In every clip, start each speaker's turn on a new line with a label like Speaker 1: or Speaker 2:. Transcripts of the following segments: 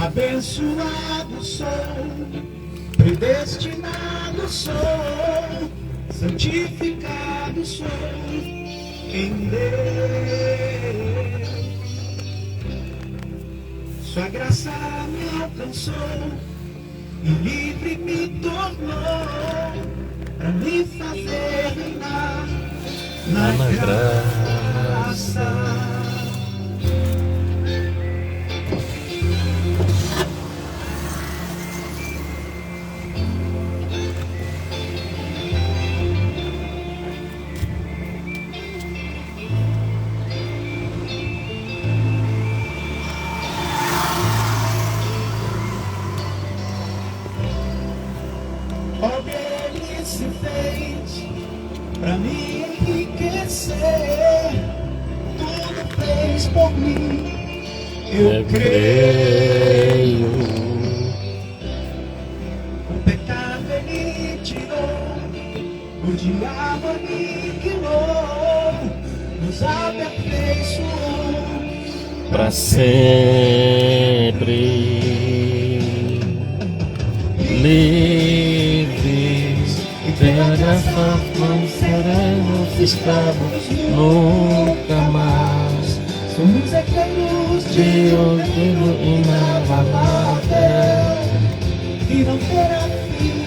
Speaker 1: Abençoado sou, predestinado sou, santificado sou em Deus. Sua graça me alcançou e livre me tornou, pra me fazer reinar na graça. Ele se fez pra me enriquecer, tudo fez por mim, eu creio. O pecado ele tirou, o diabo aniquilou, nos aperfeiçoou
Speaker 2: pra sempre. Livres pela graça não seremos escravos nunca mais.
Speaker 1: Somos herdeiros
Speaker 2: de um reino inabalável
Speaker 1: e não terá fim.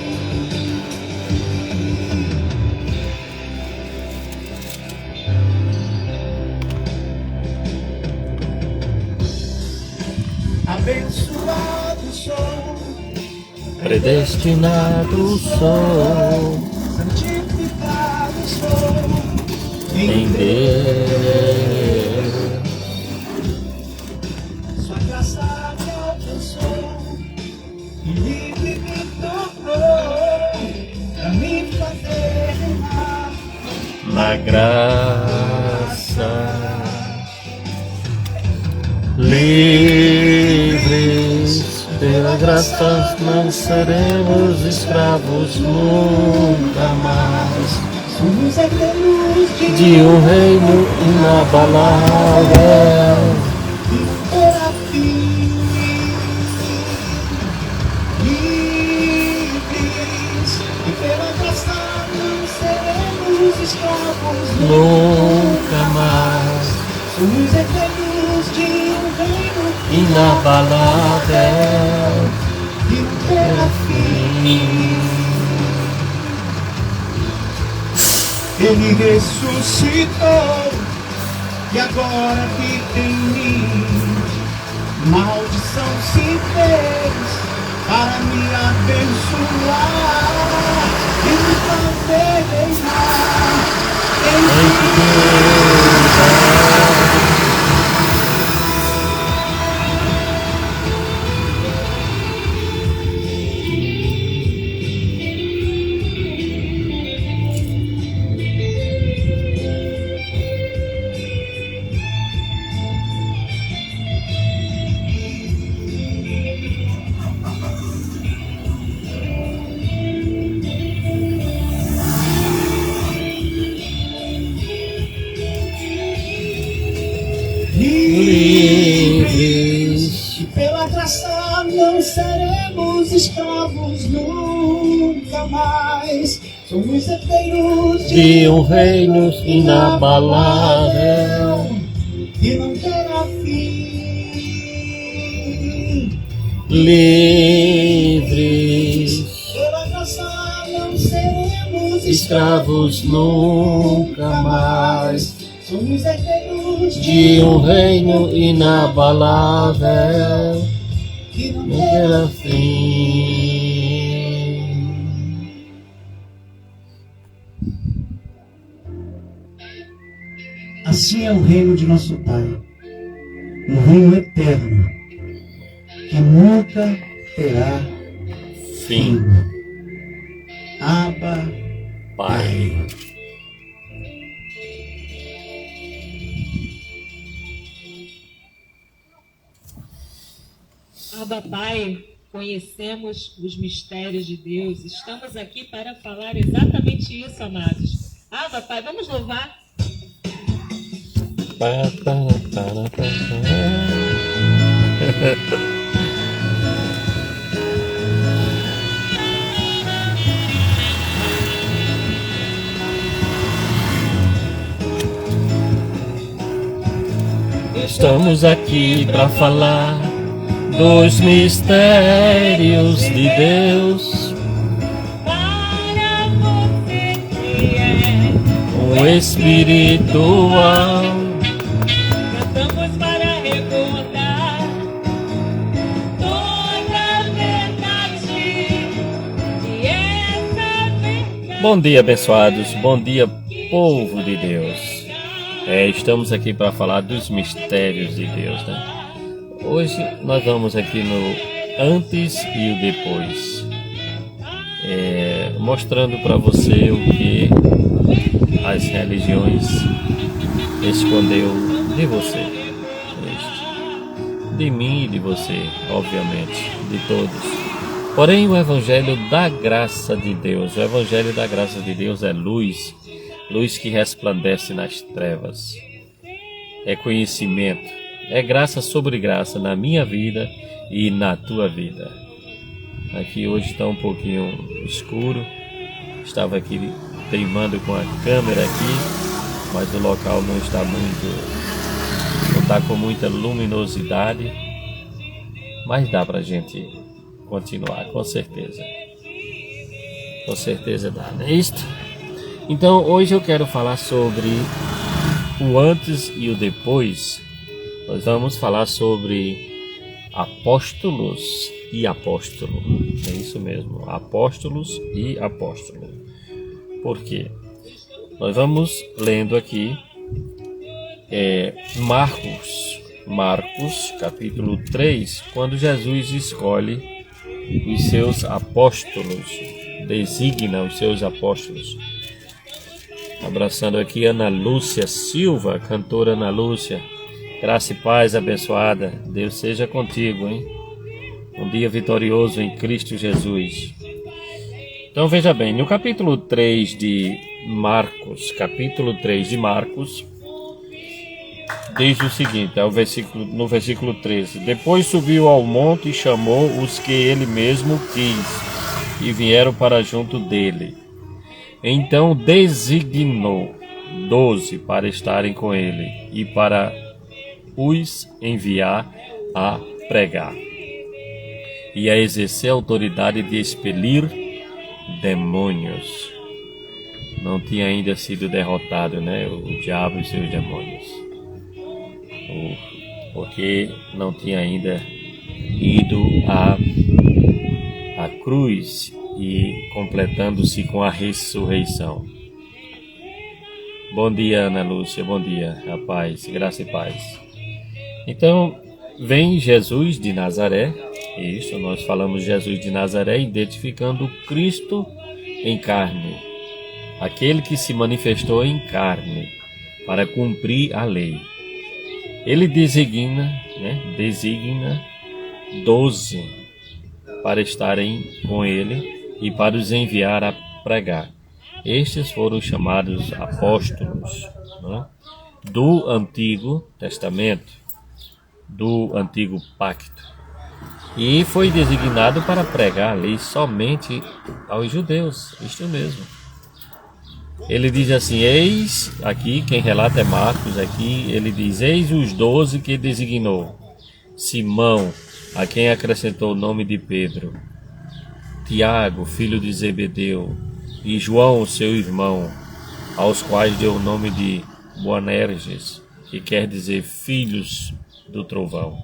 Speaker 1: Abençoado sou,
Speaker 2: predestinado sou,
Speaker 1: santificado sou
Speaker 2: em Deus.
Speaker 1: Sua graça me alcançou e livre me tornou, pra me fazer reinar
Speaker 2: na graça. Livres pela graça não seremos escravos nunca mais.
Speaker 1: Somos herdeiros
Speaker 2: de um reino inabalável
Speaker 1: e terá fim. Livres e pela graça não seremos escravos
Speaker 2: nunca mais.
Speaker 1: Somos herdeiros de um reino
Speaker 2: inabalável
Speaker 1: e terá fim. Ele ressuscitou e agora vive em mim. Maldição se fez para me abençoar e me fazer reinar em livres e pela graça não seremos escravos nunca mais. Somos herdeiros
Speaker 2: de um reino inabalável
Speaker 1: e não terá fim.
Speaker 2: Livres
Speaker 1: Pela graça não seremos
Speaker 2: escravos nunca mais.
Speaker 1: Somos herdeiros
Speaker 2: de um reino inabalável
Speaker 1: que não
Speaker 2: não
Speaker 1: terá
Speaker 2: terá fim.
Speaker 1: Assim é o reino de nosso Pai, um reino eterno, que nunca terá fim. Abba,
Speaker 2: Pai.
Speaker 3: Abba, Pai, conhecemos os mistérios de Deus. Estamos aqui para falar exatamente isso, amados. Abba, Pai, vamos louvar.
Speaker 2: Estamos aqui para falar dos mistérios de Deus.
Speaker 3: Para você que é
Speaker 2: O espiritual.
Speaker 3: cantamos para recordar toda a verdade e essa verdade.
Speaker 2: Bom dia, abençoados. Bom dia, povo de Deus. Estamos aqui para falar dos mistérios de Deus, né? Hoje nós vamos aqui no antes e o depois, mostrando para você o que as religiões escondeu de você, de mim e de você, obviamente, de todos. Porém, o Evangelho da Graça de Deus, é luz, luz que resplandece nas trevas, é conhecimento, é graça sobre graça na minha vida e na tua vida. Aqui hoje está um pouquinho escuro, estava aqui teimando com a câmera aqui, mas o local não está com muita luminosidade, mas dá para a gente continuar, com certeza dá, não é isto? Então hoje eu quero falar sobre o antes e o depois. Nós vamos falar sobre apóstolos e apóstolo, é isso mesmo, apóstolos e apóstolo. Por quê? Nós vamos lendo aqui Marcos capítulo 3, quando Jesus escolhe os seus apóstolos, designa os seus apóstolos. Abraçando aqui Ana Lúcia Silva, cantora Ana Lúcia. Graça e paz, abençoada. Deus seja contigo, hein? Um dia vitorioso em Cristo Jesus. Então veja bem, no capítulo 3 de Marcos, diz o seguinte, no versículo 13: Depois subiu ao monte e chamou os que ele mesmo quis, e vieram para junto dele. Então designou 12 para estarem com ele, e para os enviar a pregar, e a exercer a autoridade de expelir demônios. Não tinha ainda sido derrotado, né, o diabo e seus demônios, porque não tinha ainda ido à cruz e completando-se com a ressurreição. Bom dia, Ana Lúcia, bom dia, a paz, graça e paz. Então, vem Jesus de Nazaré, isso, nós falamos Jesus de Nazaré, identificando Cristo em carne, aquele que se manifestou em carne para cumprir a lei. Ele designa 12 para estarem com ele e para os enviar a pregar. Estes foram chamados apóstolos, né, do Antigo Testamento, do Antigo Pacto. E foi designado para pregar a lei somente aos judeus, isto mesmo. Ele diz assim, eis, aqui quem relata é Marcos, aqui ele diz, eis os 12 que designou: Simão, a quem acrescentou o nome de Pedro, Tiago, filho de Zebedeu, e João, seu irmão, aos quais deu o nome de Boanerges, que quer dizer filhos do trovão,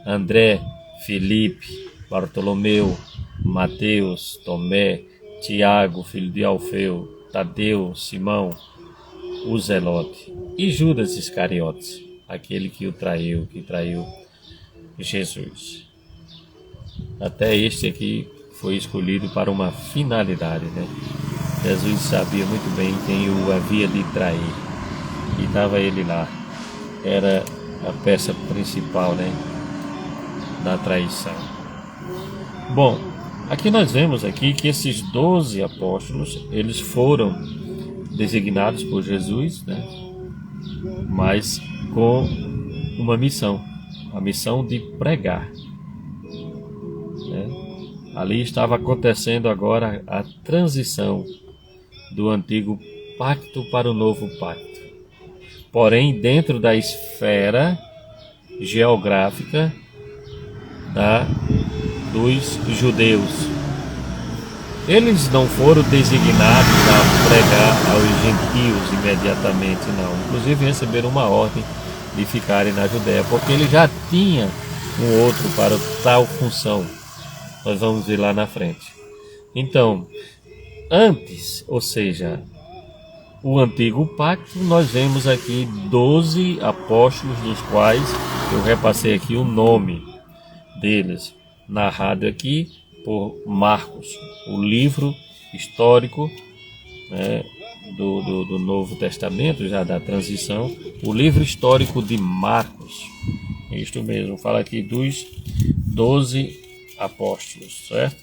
Speaker 2: André, Filipe, Bartolomeu, Mateus, Tomé, Tiago, filho de Alfeu, Tadeu, Simão, o Zelote, e Judas Iscariotes, aquele que traiu Jesus. Até este aqui foi escolhido para uma finalidade, né? Jesus sabia muito bem quem o havia de trair, e estava ele lá. Era a peça principal, né, da traição. Bom, aqui nós vemos aqui que esses 12 apóstolos, eles foram designados por Jesus, né, mas com uma missão, a missão de pregar, né? Ali estava acontecendo agora a transição do antigo pacto para o novo pacto. Porém, dentro da esfera geográfica dos judeus. Eles não foram designados a pregar aos gentios imediatamente, não. Inclusive receberam uma ordem de ficarem na Judéia, porque ele já tinha um outro para tal função. Nós vamos ver lá na frente. Então, antes, ou seja, o antigo pacto, nós vemos aqui 12 apóstolos, dos quais eu repassei aqui o nome deles, narrado aqui por Marcos, o livro histórico, né, do Novo Testamento, já da transição, o livro histórico de Marcos. Isto mesmo, fala aqui dos 12 apóstolos, certo?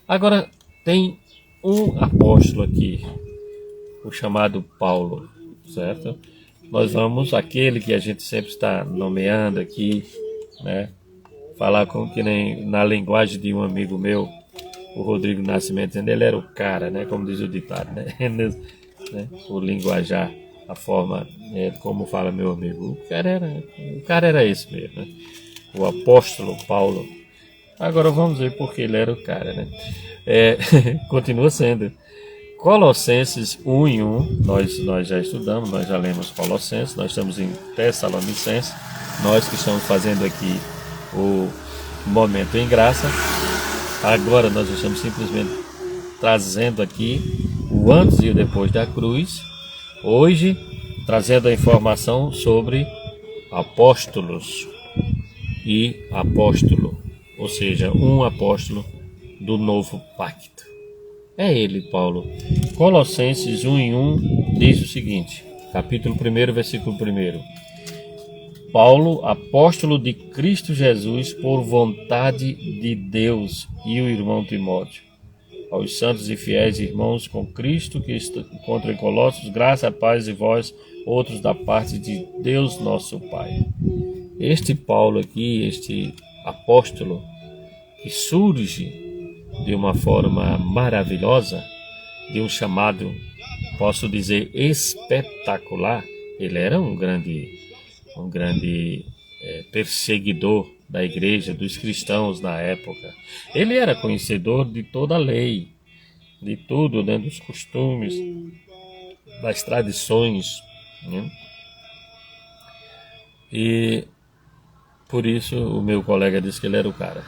Speaker 2: Agora, tem um apóstolo aqui, o chamado Paulo, certo? Nós vamos, aquele que a gente sempre está nomeando aqui, né? Falar com que nem na linguagem de um amigo meu, o Rodrigo Nascimento, ele era o cara, né? Como diz o ditado, né? O linguajar, a forma, como fala meu amigo, o cara era esse mesmo, né? O apóstolo Paulo. Agora vamos ver porque ele era o cara, né? Continua sendo. Colossenses 1:1, nós já estudamos, nós já lemos Colossenses, nós estamos em Tessalonicenses, nós que estamos fazendo aqui o momento em graça. Agora nós estamos simplesmente trazendo aqui o antes e o depois da cruz. Hoje, trazendo a informação sobre apóstolos e apóstolo, ou seja, um apóstolo do novo pacto. É ele, Paulo. Colossenses 1:1 diz o seguinte, capítulo 1, versículo 1. Paulo, apóstolo de Cristo Jesus, por vontade de Deus, e o irmão Timóteo. Aos santos e fiéis irmãos com Cristo que encontram em Colossos, graça, paz e vós, outros da parte de Deus nosso Pai. Este Paulo aqui, este apóstolo, que surge de uma forma maravilhosa, de um chamado, posso dizer, espetacular. Ele era um grande perseguidor da igreja, dos cristãos na época. Ele era conhecedor de toda a lei, de tudo, né, dos costumes, das tradições, né? E por isso o meu colega disse que ele era o cara.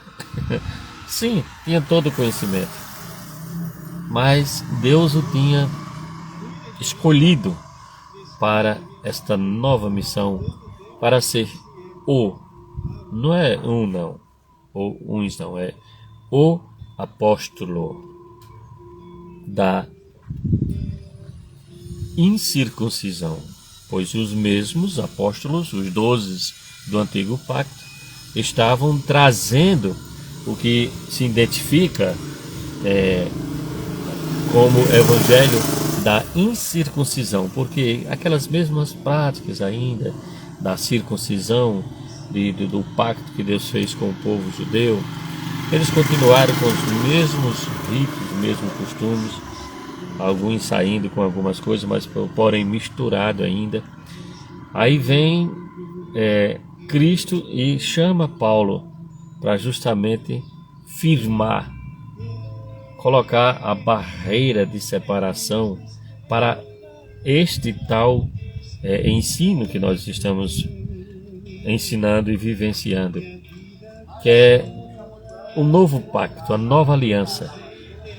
Speaker 2: Sim, tinha todo o conhecimento, mas Deus o tinha escolhido para esta nova missão, para ser não é um não, ou uns não, é o apóstolo da incircuncisão, pois os mesmos apóstolos, os 12 do antigo pacto, estavam trazendo o que se identifica como evangelho da incircuncisão, porque aquelas mesmas práticas ainda da circuncisão, do pacto que Deus fez com o povo judeu, eles continuaram com os mesmos ritos, os mesmos costumes, alguns saindo com algumas coisas, mas porém misturado ainda. Aí vem Cristo e chama Paulo para justamente firmar, colocar a barreira de separação para este tal ensino que nós estamos ensinando e vivenciando, que é o novo pacto, a nova aliança,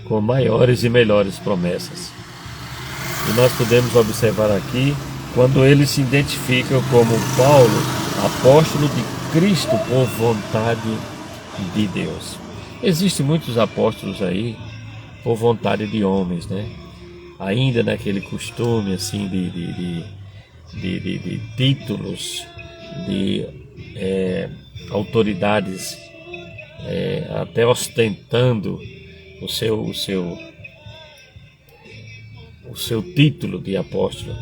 Speaker 2: com maiores e melhores promessas. E nós podemos observar aqui, quando ele se identifica como Paulo, apóstolo de Cristo por vontade de Deus. Existem muitos apóstolos aí por vontade de homens, né? Ainda naquele costume assim de títulos, de autoridades, até ostentando o seu título de apóstolo,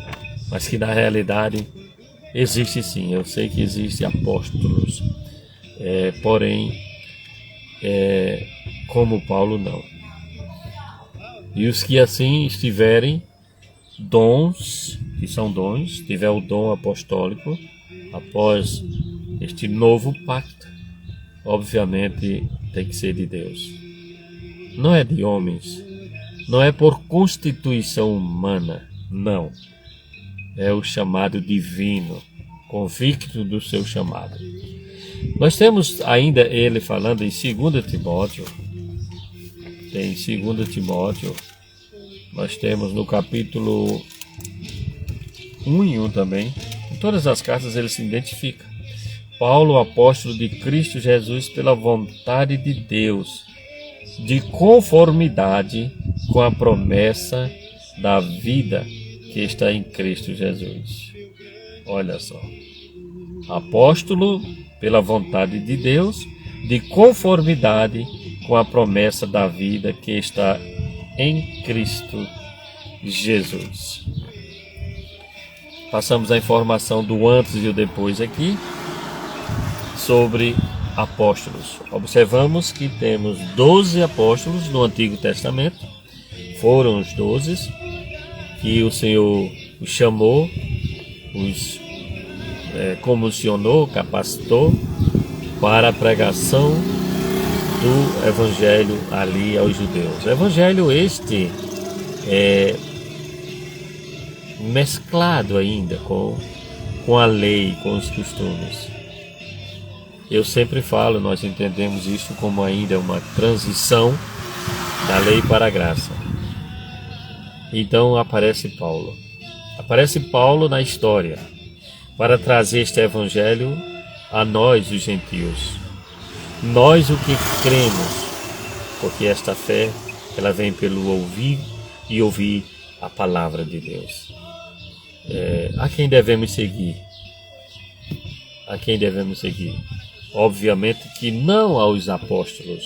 Speaker 2: mas que na realidade existe sim. Eu sei que existem apóstolos, porém como Paulo não. E os que assim estiverem dons, que são dons, tiver o dom apostólico, após Este novo pacto, obviamente, tem que ser de Deus. Não é de homens. Não é por constituição humana. Não. É o chamado divino, convicto do seu chamado. Nós temos ainda ele falando em 2 Timóteo. Em 2 Timóteo, nós temos no capítulo 1 e 1 também. Em todas as cartas ele se identifica. Paulo, apóstolo de Cristo Jesus, pela vontade de Deus, de conformidade com a promessa da vida que está em Cristo Jesus. Olha só. Apóstolo, pela vontade de Deus, de conformidade com a promessa da vida que está em Cristo Jesus. Passamos a informação do antes e o depois aqui sobre apóstolos. Observamos que temos 12 apóstolos no Antigo Testamento. Foram os 12 que o Senhor os chamou, os comissionou, capacitou para a pregação do Evangelho ali aos judeus. O Evangelho este é mesclado ainda com a lei, com os costumes. Eu sempre falo, nós entendemos isso como ainda uma transição da lei para a graça. Então aparece Paulo. Aparece Paulo na história para trazer este Evangelho a nós, os gentios. Nós o que cremos, porque esta fé ela vem pelo ouvir e ouvir a palavra de Deus. A quem devemos seguir? A quem devemos seguir? Obviamente que não aos apóstolos,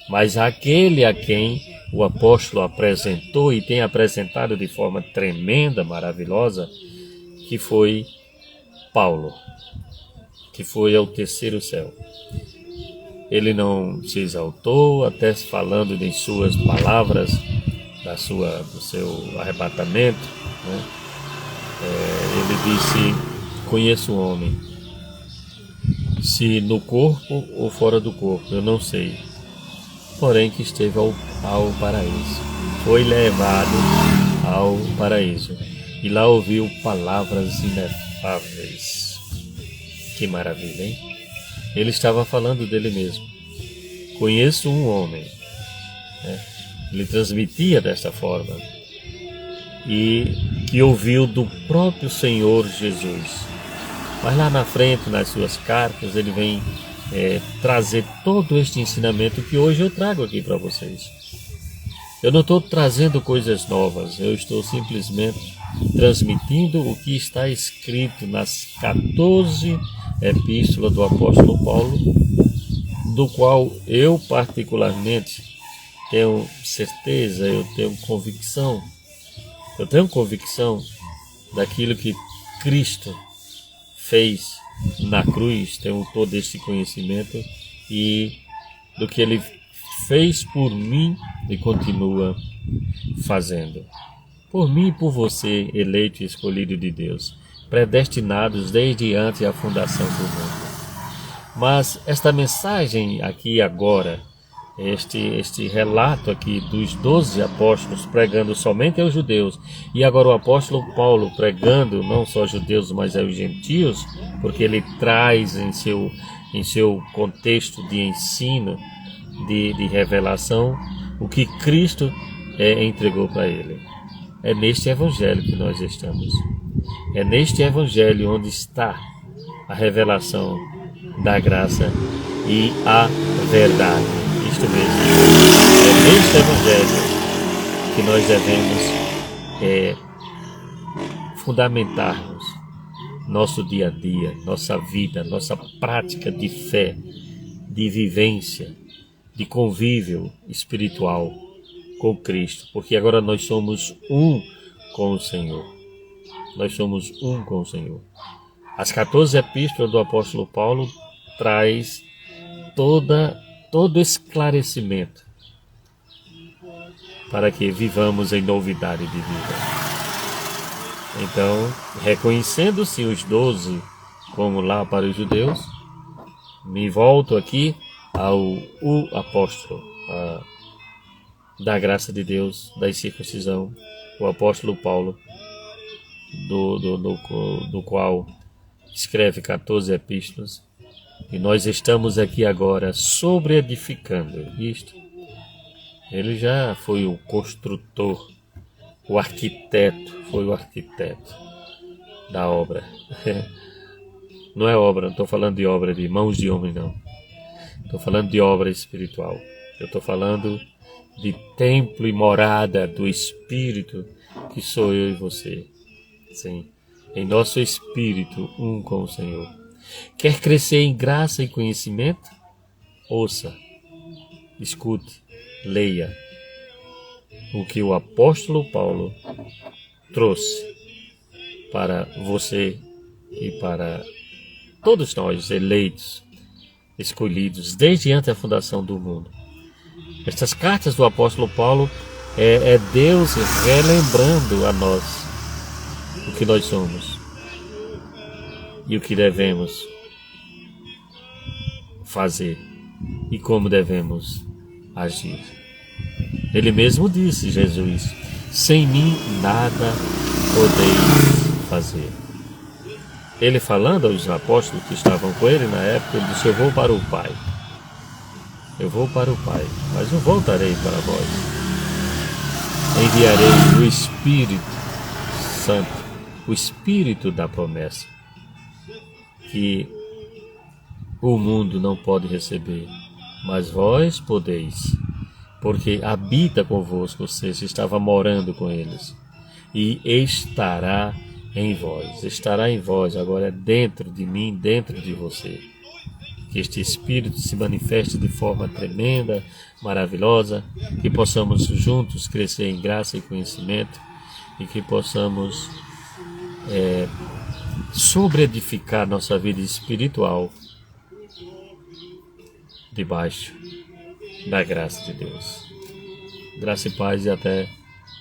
Speaker 2: mas àquele a quem o apóstolo apresentou e tem apresentado de forma tremenda, maravilhosa, que foi Paulo, que foi ao terceiro céu. Ele não se exaltou, até falando em suas palavras, do seu arrebatamento, né? Ele disse: conheço o homem, se no corpo ou fora do corpo, eu não sei, porém que esteve ao paraíso, foi levado ao paraíso, e lá ouviu palavras inefáveis. Que maravilha, hein? Ele estava falando dele mesmo. Conheço um homem, né? Ele transmitia desta forma, e que ouviu do próprio Senhor Jesus. Mas lá na frente, nas suas cartas, ele vem trazer todo este ensinamento que hoje eu trago aqui para vocês. Eu não estou trazendo coisas novas, eu estou simplesmente transmitindo o que está escrito nas 14 epístolas do apóstolo Paulo, do qual eu particularmente tenho certeza, eu tenho convicção daquilo que Cristo fez na cruz, tenho todo esse conhecimento, e do que Ele fez por mim e continua fazendo. Por mim e por você, eleito e escolhido de Deus, predestinados desde antes da fundação do mundo. Mas esta mensagem aqui agora, este relato aqui dos 12 apóstolos pregando somente aos judeus, e agora o apóstolo Paulo pregando não só aos judeus, mas aos gentios, porque ele traz em seu contexto de ensino, de revelação, o que Cristo entregou para ele. É neste evangelho que nós estamos. É neste evangelho onde está a revelação da graça e a verdade. Isto mesmo. É neste evangelho que nós devemos fundamentarmos nosso dia a dia, nossa vida, nossa prática de fé, de vivência, de convívio espiritual com Cristo, porque agora nós somos um com o Senhor. Nós somos um com o Senhor. As 14 epístolas do apóstolo Paulo traz todo esclarecimento para que vivamos em novidade de vida. Então, reconhecendo-se os 12 como lá para os judeus, me volto aqui ao apóstolo da graça de Deus, da circuncisão, o apóstolo Paulo, do qual escreve 14 epístolas, e nós estamos aqui agora sobre edificando isto. Ele já foi o construtor, o arquiteto, foi o arquiteto da obra. Não é obra, não estou falando de obra de mãos de homem, não. Estou falando de obra espiritual. Eu estou falando de templo e morada do Espírito, que sou eu e você. Sim, em nosso espírito, um com o Senhor. Quer crescer em graça e conhecimento? Ouça, escute, leia o que o apóstolo Paulo trouxe para você e para todos nós, eleitos, escolhidos, desde antes da fundação do mundo. Estas cartas do apóstolo Paulo é Deus relembrando a nós o que nós somos e o que devemos fazer e como devemos agir. Ele mesmo disse, Jesus, sem mim nada podeis fazer. Ele falando aos apóstolos que estavam com ele na época, ele disse, eu vou para o Pai. Eu vou para o Pai, mas eu voltarei para vós. Enviarei o Espírito Santo, o Espírito da promessa, que o mundo não pode receber, mas vós podeis, porque habita convosco, ou seja, estava morando com eles, e estará em vós, agora é dentro de mim, dentro de você. Que este Espírito se manifeste de forma tremenda, maravilhosa, que possamos juntos crescer em graça e conhecimento, e que possamos sobreedificar nossa vida espiritual debaixo da graça de Deus. Graça e paz, e até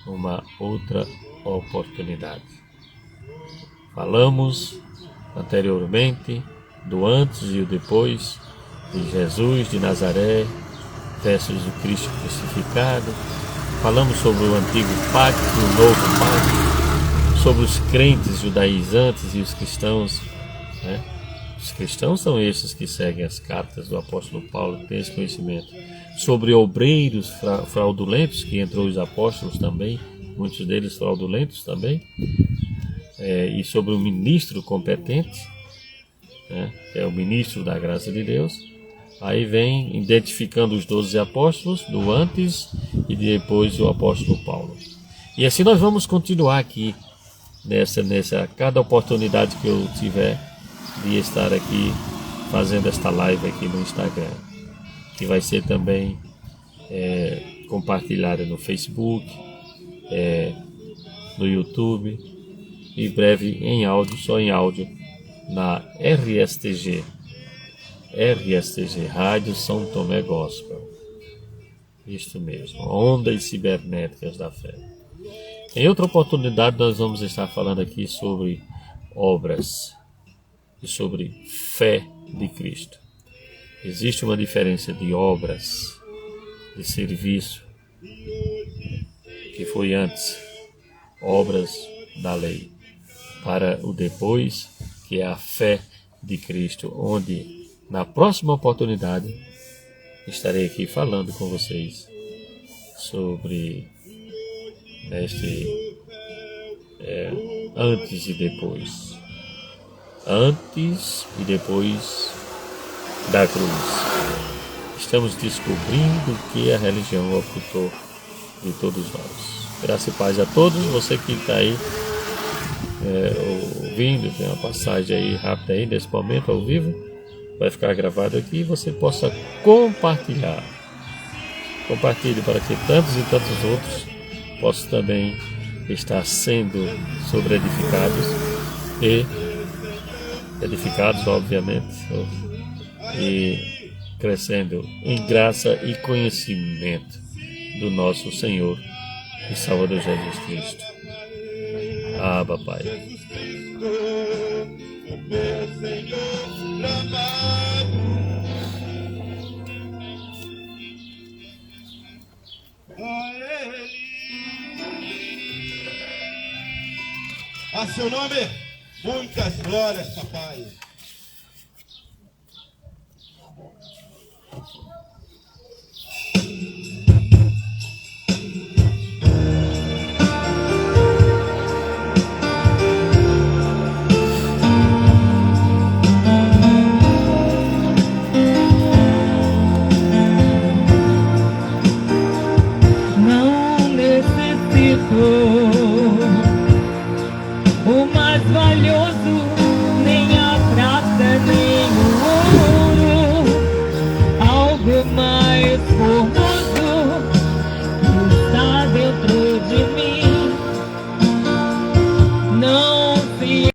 Speaker 2: uma outra oportunidade. Falamos anteriormente do antes e o depois de Jesus de Nazaré versus o Cristo crucificado. Falamos sobre o antigo pacto e o novo pacto, sobre os crentes judaizantes e os cristãos, né? Os cristãos são esses que seguem as cartas do apóstolo Paulo, que têm esse conhecimento. Sobre obreiros fraudulentos, que entrou os apóstolos também, muitos deles fraudulentos também, e sobre o ministro competente, né, que é o ministro da graça de Deus. Aí vem identificando os 12 apóstolos, do antes e depois o apóstolo Paulo. E assim nós vamos continuar aqui, nessa cada oportunidade que eu tiver de estar aqui fazendo esta live aqui no Instagram, que vai ser também compartilhada no Facebook, no YouTube, e breve em áudio, só em áudio, na RSTG, Rádio São Tomé Gospel. Isto mesmo, Ondas Cibernéticas da Fé. Em outra oportunidade nós vamos estar falando aqui sobre obras e sobre fé de Cristo. Existe uma diferença de obras, de serviço, que foi antes, obras da lei, para o depois, que é a fé de Cristo, onde na próxima oportunidade estarei aqui falando com vocês sobre antes e depois. Antes e depois da cruz. Estamos descobrindo o que a religião ocultou de todos nós. Graça e paz a todos. Você que está aí ouvindo, tem uma passagem aí rápida aí nesse momento ao vivo, vai ficar gravado aqui, e você possa compartilhar. Compartilhe para que tantos e tantos outros possam também estar sendo sobreedificados e edificados, obviamente, e crescendo em graça e conhecimento do nosso Senhor e Salvador Jesus Cristo. Abba, Pai.
Speaker 4: do meu Senhor amado. A Ele, a seu nome, muitas glórias, papai.
Speaker 3: O mais valioso, nem a prata, nem o ouro, algo mais formoso.